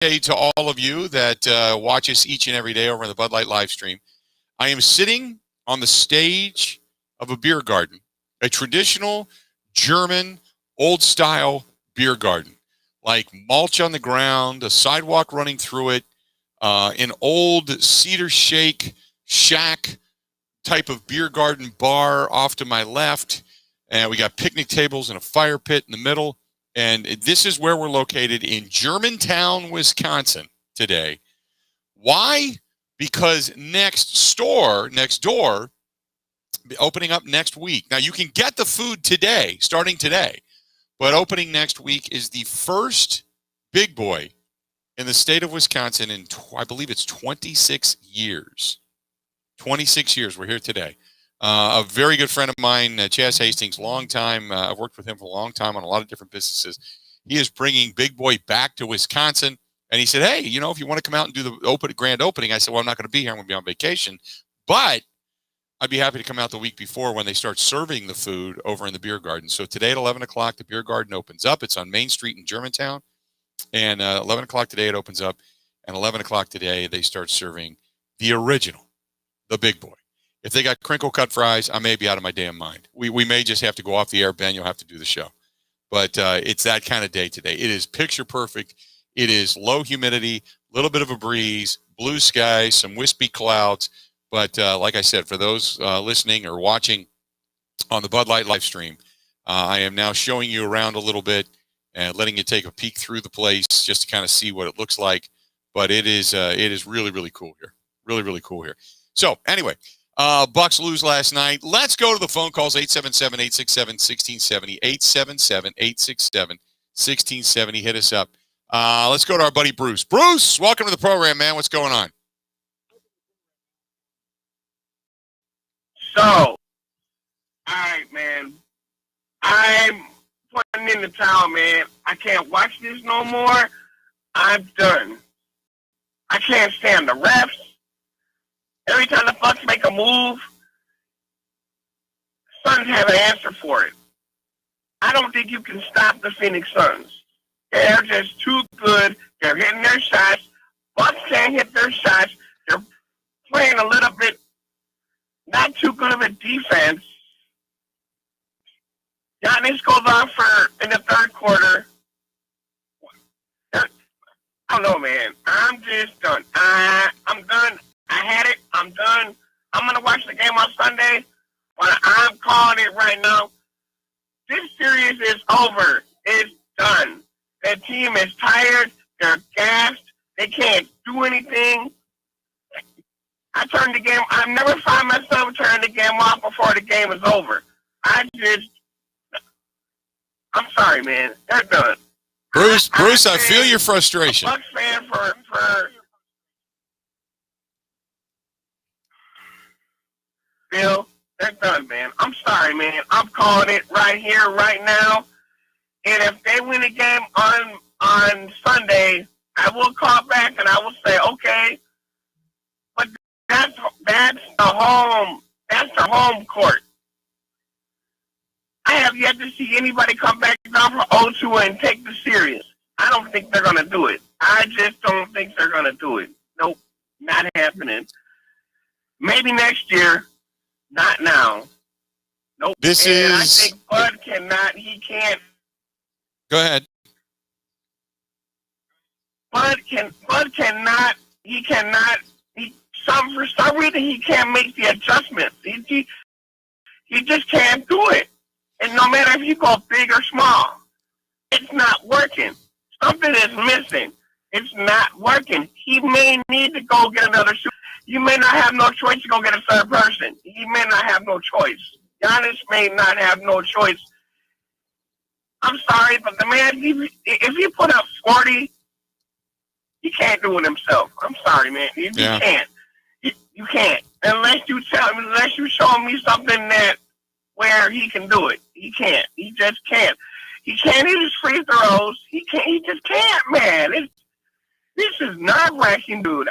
to all of you that watch us each and every day over on the Bud Light live stream. I am sitting on the stage of a beer garden, a traditional German, old-style beer garden, like mulch on the ground, a sidewalk running through it, an old cedar shake shack type of beer garden bar off to my left, and we got picnic tables and a fire pit in the middle. And this is where we're located in Germantown, Wisconsin today. Why? Because next door, opening up next week. Now, you can get the food today, starting today, but opening next week is the first Big Boy in the state of Wisconsin in, I believe it's 26 years. 26 years. We're here today. A very good friend of mine, Chaz Hastings, long time. I've worked with him for a long time on a lot of different businesses. He is bringing Big Boy back to Wisconsin. And he said, hey, if you want to come out and do the grand opening. I said, well, I'm not going to be here. I'm going to be on vacation. But I'd be happy to come out the week before when they start serving the food over in the beer garden. So today at 11 o'clock, the beer garden opens up. It's on Main Street in Germantown. And 11 o'clock today, it opens up. And 11 o'clock today, they start serving the original, the Big Boy. If they got crinkle cut fries, I may be out of my damn mind. We may just have to go off the air. Ben, you'll have to do the show. But it's that kind of day today. It is picture perfect. It is low humidity, a little bit of a breeze, blue sky, some wispy clouds. But like I said, for those listening or watching on the Bud Light live stream, I am now showing you around a little bit and letting you take a peek through the place just to kind of see what it looks like. But it is really, really cool here. Really, really cool here. So anyway, Bucks lose last night. Let's go to the phone calls, 877-867-1670, 877-867-1670. Hit us up. Let's go to our buddy Bruce. Bruce, welcome to the program, man. What's going on? So, all right, man. I'm putting in the towel, man. I can't watch this no more. I'm done. I can't stand the refs. Every time the Bucks make a move, Suns have an answer for it. I don't think you can stop the Phoenix Suns. They're just too good. They're hitting their shots. Bucks can't hit their shots. They're playing a little bit not too good of a defense. Giannis goes off in the third quarter. I don't know, man. I'm just done. I'm done. I had it. I'm done. I'm going to watch the game on Sunday, but I'm calling it right now. This series is over. It's done. The team is tired. They're gassed. They can't do anything. I never find myself turning the game off before the game is over. I'm sorry, man. They're done. Bruce, I feel your frustration. Bucks fan for Bill, they're done, man. I'm sorry, man. I'm calling it right here, right now. And if they win a game on Sunday, I will call back and I will say, okay, but that's the home. That's the home court. I have yet to see anybody come back down for 0-2 and take this serious. I don't think they're going to do it. I just don't think they're going to do it. Nope, not happening. Maybe next year, not now. Nope. I think Bud cannot. He can't. Go ahead. Bud cannot. He cannot. For some reason, he can't make the adjustments. He just can't do it. And no matter if you go big or small, it's not working. Something is missing. It's not working. He may need to go get another shooter. You may not have no choice to go get a third person. He may not have no choice. Giannis may not have no choice. I'm sorry, but the man, if he put up 40, he can't do it himself. I'm sorry, man. You can't. You can't. Unless you show me something where he can do it. He can't. He just can't. He can't hit his free throws. He just can't, man. This is nerve-wracking, dude.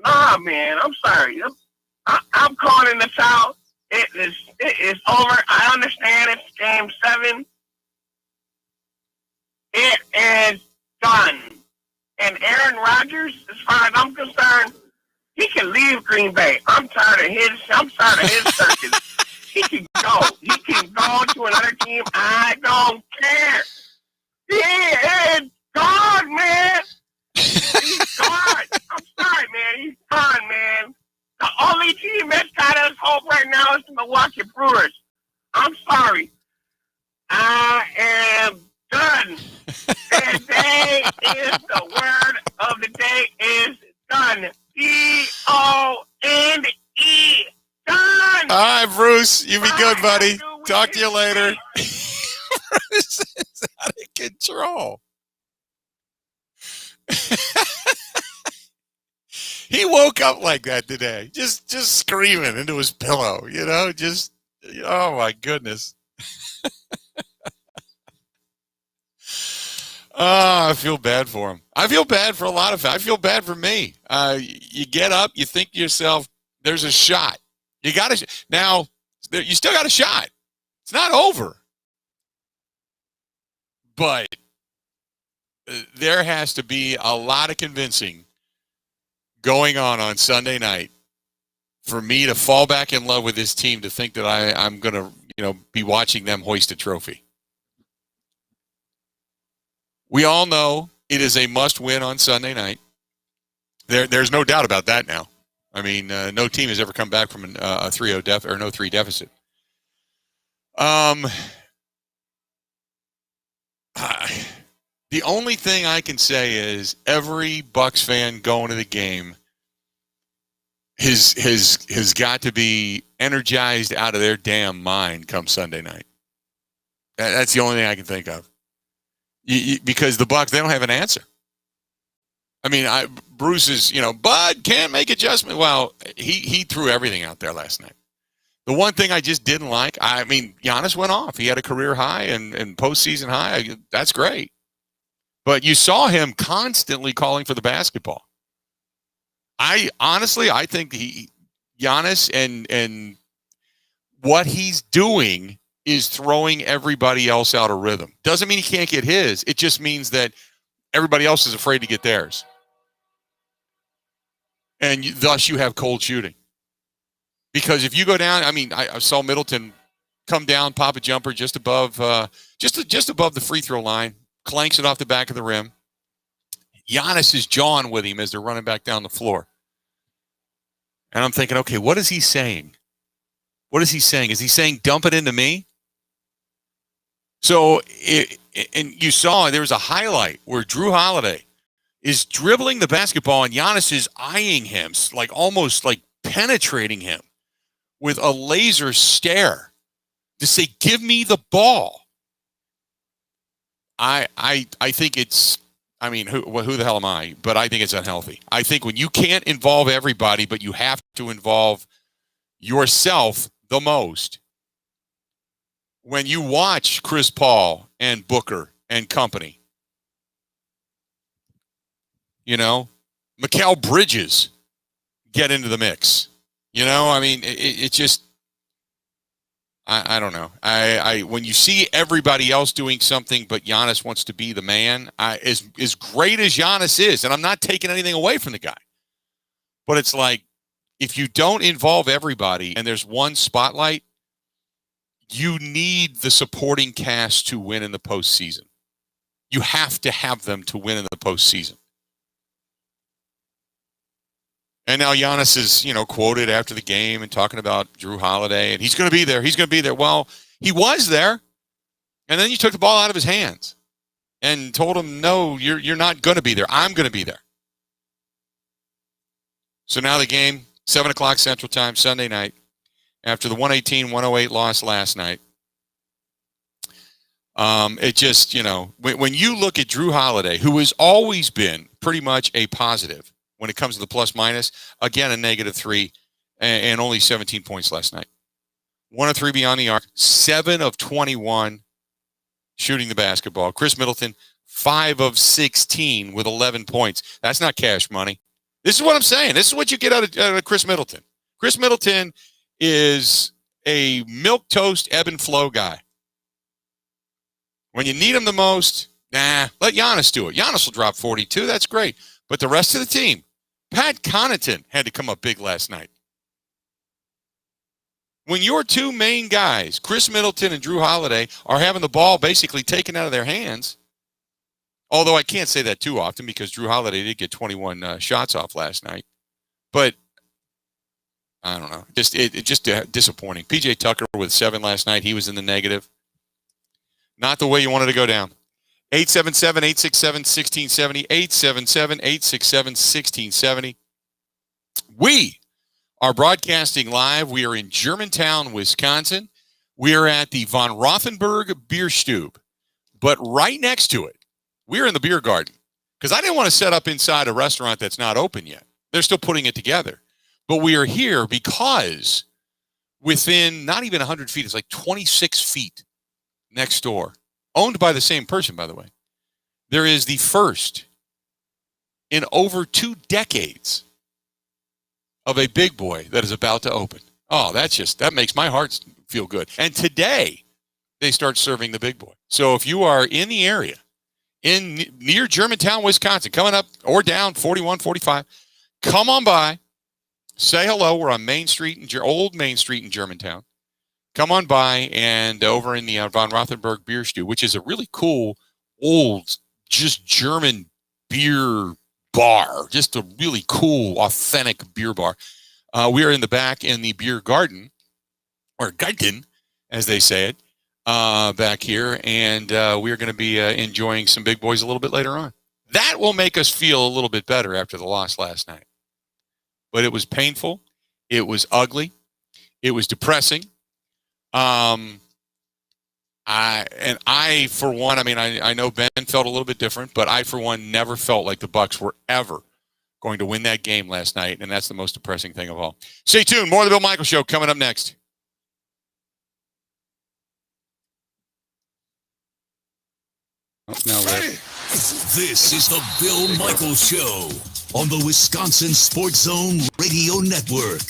Nah, man. I'm sorry. I'm calling this out. It is over. I understand it's game 7. It is done. And Aaron Rodgers, as far as I'm concerned, he can leave Green Bay. I'm tired of his circus. He can go. He can go to another team. I don't care. He is gone, man. He's gone. I'm sorry, man. He's gone, man. The only team that's got us hope right now is the Milwaukee Brewers. I'm sorry. I am done. Today is the word of the day is done. D-O-N-E. Done. All right, Bruce. You be good, buddy. Talk to you later. Bruce is out of control. He woke up like that today, just screaming into his pillow, just, oh my goodness. Oh, I feel bad for him. I feel bad for a lot of it. I feel bad for me. You get up, you think to yourself, there's a shot. You got to, now, you still got a shot. It's not over. But there has to be a lot of convincing going on Sunday night for me to fall back in love with this team, to think that I'm going to, be watching them hoist a trophy. We all know it is a must-win on Sunday night. There's no doubt about that now. I mean, no team has ever come back from a 3-0 or no 3 deficit. The only thing I can say is every Bucs fan going to the game has got to be energized out of their damn mind come Sunday night. That's the only thing I can think of. Because the Bucs, they don't have an answer. I mean, Bruce is, Bud can't make adjustment. Well, he threw everything out there last night. The one thing I just didn't like, I mean, Giannis went off. He had a career high and postseason high. That's great. But you saw him constantly calling for the basketball. I think Giannis and what he's doing is throwing everybody else out of rhythm. Doesn't mean he can't get his. It just means that everybody else is afraid to get theirs. And thus you have cold shooting. Because if you go down, I mean, I saw Middleton come down, pop a jumper just above the free throw line, clanks it off the back of the rim. Giannis is jawing with him as they're running back down the floor. And I'm thinking, okay, what is he saying? What is he saying? Is he saying dump it into me? So, and you saw there was a highlight where Drew Holiday is dribbling the basketball and Giannis is eyeing him, like almost like penetrating him with a laser stare to say, give me the ball. I think it's, I mean, who the hell am I? But I think it's unhealthy. I think when you can't involve everybody, but you have to involve yourself the most. When you watch Chris Paul and Booker and company, Mikal Bridges get into the mix. I mean, it just, I don't know. When you see everybody else doing something, but Giannis wants to be the man, as great as Giannis is, and I'm not taking anything away from the guy, but it's like, if you don't involve everybody and there's one spotlight, you need the supporting cast to win in the postseason. You have to have them to win in the postseason. And now Giannis is, quoted after the game and talking about Drew Holiday, and he's going to be there. He's going to be there. Well, he was there, and then you took the ball out of his hands and told him, no, you're not going to be there. I'm going to be there. So now the game, 7 o'clock Central Time, Sunday night, after the 118-108 loss last night. It just, when you look at Drew Holiday, who has always been pretty much a positive when it comes to the plus minus, again, a -3 and only 17 points last night. 1 of 3 beyond the arc, 7 of 21 shooting the basketball. Chris Middleton, 5 of 16 with 11 points. That's not cash money. This is what I'm saying. This is what you get out of Chris Middleton. Chris Middleton is a milquetoast ebb and flow guy. When you need him the most, Nah, let Giannis do it. Giannis will drop 42. That's great. But the rest of the team, Pat Connaughton had to come up big last night. When your two main guys, Chris Middleton and Drew Holiday, are having the ball basically taken out of their hands, although I can't say that too often because Drew Holiday did get 21 shots off last night. But I don't know. Just disappointing. PJ Tucker with 7 last night. He was in the negative. Not the way you wanted to go down. 877-867-1670. 877-867-1670. We are broadcasting live. We are in Germantown, Wisconsin. We are at the Von Rothenberg Beer Stube. But right next to it, we're in the beer garden. Because I didn't want to set up inside a restaurant that's not open yet. They're still putting it together. But we are here because within not even 100 feet, it's like 26 feet next door, owned by the same person, by the way, there is the first in over 2 decades of a big boy that is about to open. Oh, that makes my heart feel good. And today, they start serving the big boy. So if you are in the area, near Germantown, Wisconsin, coming up or down 41, 45, come on by, say hello. We're on Main Street, Old Main Street in Germantown. Come on by and over in the Von Rothenberg Beer Stew, which is a really cool, old, just German beer bar. Just a really cool, authentic beer bar. We are in the back in the beer garden, or garden, as they say it, back here. And we are going to be enjoying some big boys a little bit later on. That will make us feel a little bit better after the loss last night. But it was painful. It was ugly. It was depressing. I for one, I know Ben felt a little bit different, but I for one never felt like the Bucks were ever going to win that game last night, and that's the most depressing thing of all. Stay tuned. More of the Bill Michaels Show coming up next. This is the Bill Michaels Show on the Wisconsin Sports Zone Radio Network.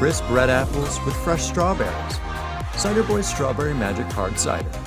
crisp red apples with fresh strawberries. Cider Boy Strawberry Magic Hard Cider.